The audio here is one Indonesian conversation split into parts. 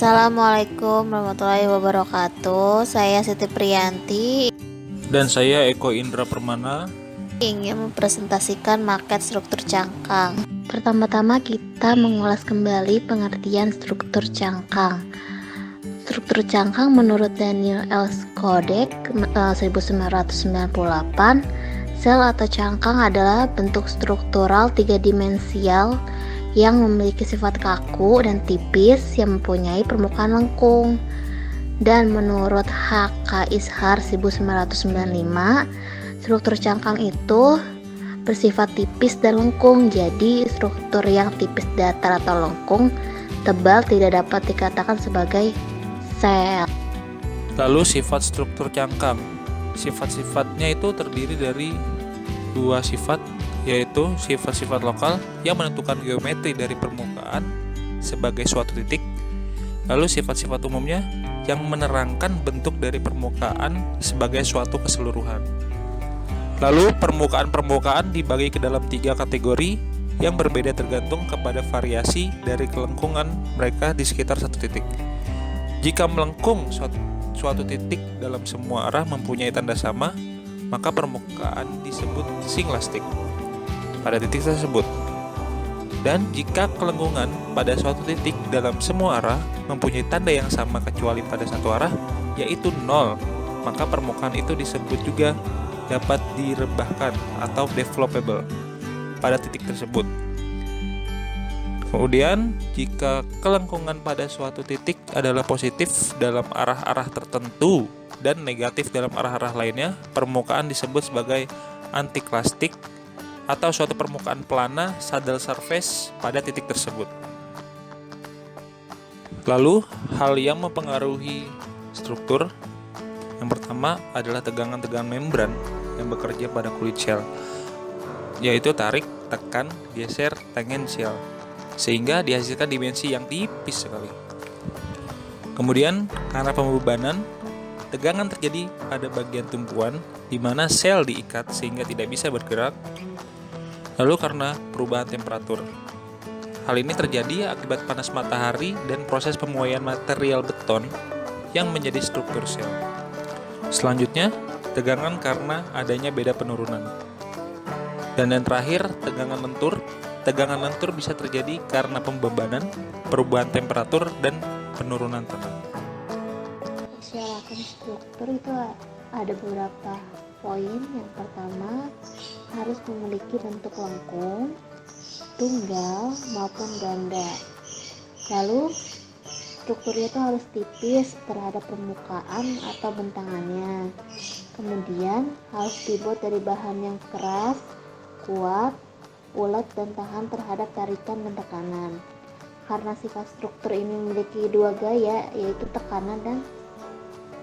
Assalamualaikum warahmatullahi wabarakatuh. Saya Siti Priyanti Dan saya Eko Indra Permana. ingin mempresentasikan maket struktur cangkang. Pertama-tama kita mengulas kembali pengertian struktur cangkang. Struktur cangkang menurut Daniel L. Kodek 1998, sel atau cangkang adalah bentuk struktural tiga dimensial yang memiliki sifat kaku dan tipis yang mempunyai permukaan lengkung. Dan menurut H.K. Ishar 1995, struktur cangkang itu bersifat tipis dan lengkung. Jadi struktur yang tipis, datar atau lengkung, tebal tidak dapat dikatakan sebagai sel. Lalu sifat struktur cangkang. Sifat-sifatnya itu terdiri dari dua sifat, yaitu sifat-sifat lokal yang menentukan geometri dari permukaan sebagai suatu titik. Lalu sifat-sifat umumnya yang menerangkan bentuk dari permukaan sebagai suatu keseluruhan. Lalu permukaan-permukaan dibagi ke dalam tiga kategori yang berbeda tergantung kepada variasi dari kelengkungan mereka di sekitar satu titik. Jika melengkung suatu titik dalam semua arah mempunyai tanda sama, maka permukaan disebut singlastik pada titik tersebut. Dan jika kelengkungan pada suatu titik dalam semua arah mempunyai tanda yang sama kecuali pada satu arah, yaitu 0, maka permukaan itu disebut juga dapat direbahkan atau developable pada titik tersebut. Kemudian, jika kelengkungan pada suatu titik adalah positif dalam arah-arah tertentu dan negatif dalam arah-arah lainnya, permukaan disebut sebagai antiklastik atau suatu permukaan pelana saddle surface pada titik tersebut. Lalu, hal yang mempengaruhi struktur yang pertama adalah tegangan-tegangan membran yang bekerja pada kulit shell, yaitu tarik, tekan, geser, tangensial, sehingga dihasilkan dimensi yang tipis sekali. Kemudian, karena pembebanan, tegangan terjadi pada bagian tumpuan di mana sel diikat sehingga tidak bisa bergerak. Lalu karena perubahan temperatur. Hal ini terjadi akibat panas matahari dan proses pemuaian material beton yang menjadi struktur sel. Selanjutnya, tegangan karena adanya beda penurunan. Dan yang terakhir, tegangan lentur. Tegangan lentur bisa terjadi karena pembebanan, perubahan temperatur, dan penurunan tanah. Persyaratan struktur itu ada beberapa poin. Yang pertama, harus memiliki bentuk lengkung, tunggal maupun ganda. Lalu strukturnya itu harus tipis terhadap permukaan atau bentangannya. Kemudian harus dibuat dari bahan yang keras, kuat, ulet dan tahan terhadap tarikan dan tekanan. Karena sifat struktur ini memiliki dua gaya, yaitu tekanan dan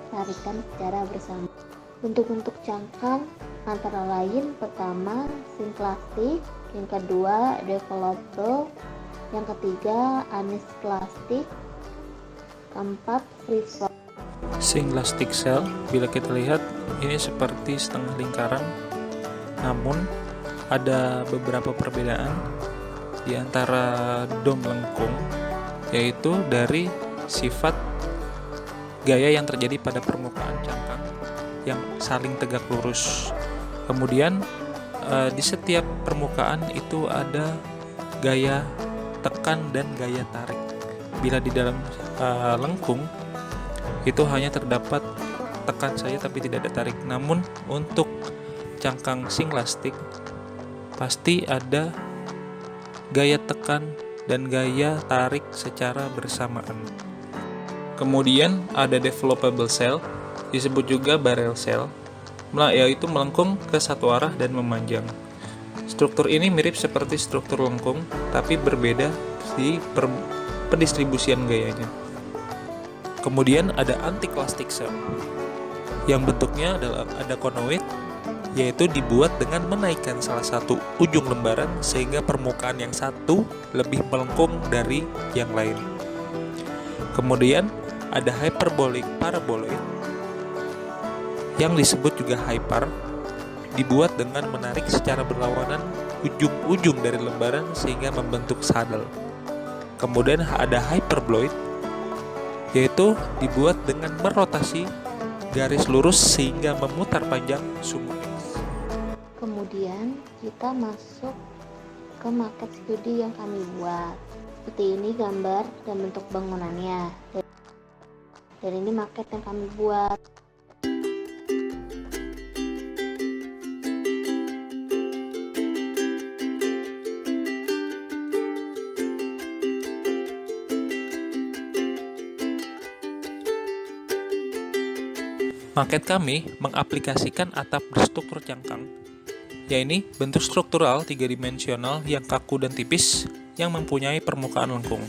tarikan secara bersama. Bentuk-bentuk cangkang antara lain, pertama sinklastik, yang kedua developable, yang ketiga anisklastik, keempat free form. Singlastic cell, bila kita lihat ini seperti setengah lingkaran, namun ada beberapa perbedaan di antara dom lengkung, yaitu dari sifat gaya yang terjadi pada permukaan cangkang yang saling tegak lurus. Kemudian di setiap permukaan itu ada gaya tekan dan gaya tarik. Bila di dalam lengkung itu hanya terdapat tekan saja tapi tidak ada tarik. Namun untuk cangkang singlastik pasti ada gaya tekan dan gaya tarik secara bersamaan. Kemudian ada developable cell, disebut juga barrel cell, yaitu melengkung ke satu arah dan memanjang. Struktur ini mirip seperti struktur lengkung, tapi berbeda di pendistribusian gayanya. Kemudian ada antiklastik cell, yang bentuknya adalah ada konoid, yaitu dibuat dengan menaikkan salah satu ujung lembaran sehingga permukaan yang satu lebih melengkung dari yang lain. Kemudian ada hyperbolic paraboloid, yang disebut juga hyper, dibuat dengan menarik secara berlawanan ujung-ujung dari lembaran sehingga membentuk saddle. Kemudian ada hyperboloid yaitu dibuat dengan merotasi garis lurus sehingga memutar panjang sumbu X. Kemudian kita masuk ke maket studi yang kami buat. Seperti ini gambar dan bentuk bangunannya. Dan ini maket yang kami buat. Maket kami mengaplikasikan atap berstruktur cangkang, yaitu bentuk struktural tiga-dimensional yang kaku dan tipis yang mempunyai permukaan lengkung.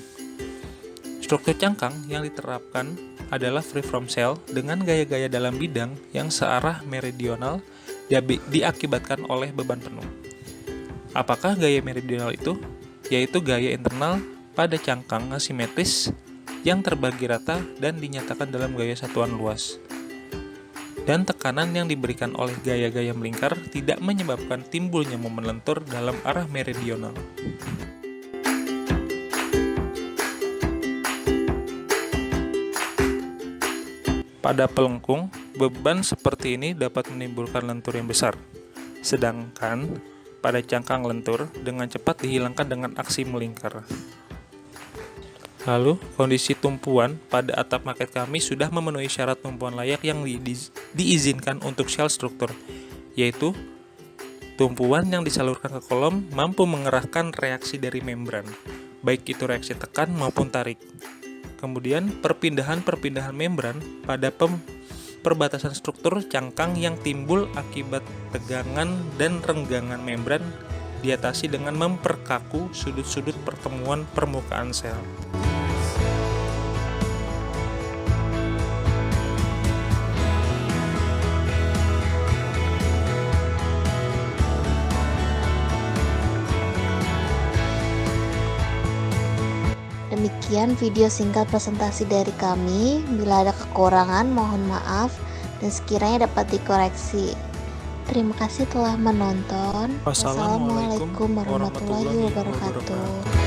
Struktur cangkang yang diterapkan adalah freeform cell dengan gaya-gaya dalam bidang yang searah meridional diakibatkan oleh beban penuh. Apakah gaya meridional itu? Yaitu gaya internal pada cangkang asimetris yang terbagi rata dan dinyatakan dalam gaya satuan luas. Dan tekanan yang diberikan oleh gaya-gaya melingkar tidak menyebabkan timbulnya momen lentur dalam arah meridional. Pada pelengkung, beban seperti ini dapat menimbulkan lentur yang besar, sedangkan pada cangkang lentur dengan cepat dihilangkan dengan aksi melingkar. Lalu, kondisi tumpuan pada atap maket kami sudah memenuhi syarat tumpuan layak yang diizinkan untuk shell struktur, yaitu tumpuan yang disalurkan ke kolom mampu mengerahkan reaksi dari membran, baik itu reaksi tekan maupun tarik. Kemudian, perpindahan-perpindahan membran pada perbatasan struktur cangkang yang timbul akibat tegangan dan renggangan membran diatasi dengan memperkaku sudut-sudut pertemuan permukaan sel. Demikian video singkat presentasi dari kami. Bila ada kekurangan, mohon maaf dan sekiranya dapat dikoreksi. Terima kasih telah menonton. Wassalamualaikum Wassalamualaikum warahmatullahi wabarakatuh.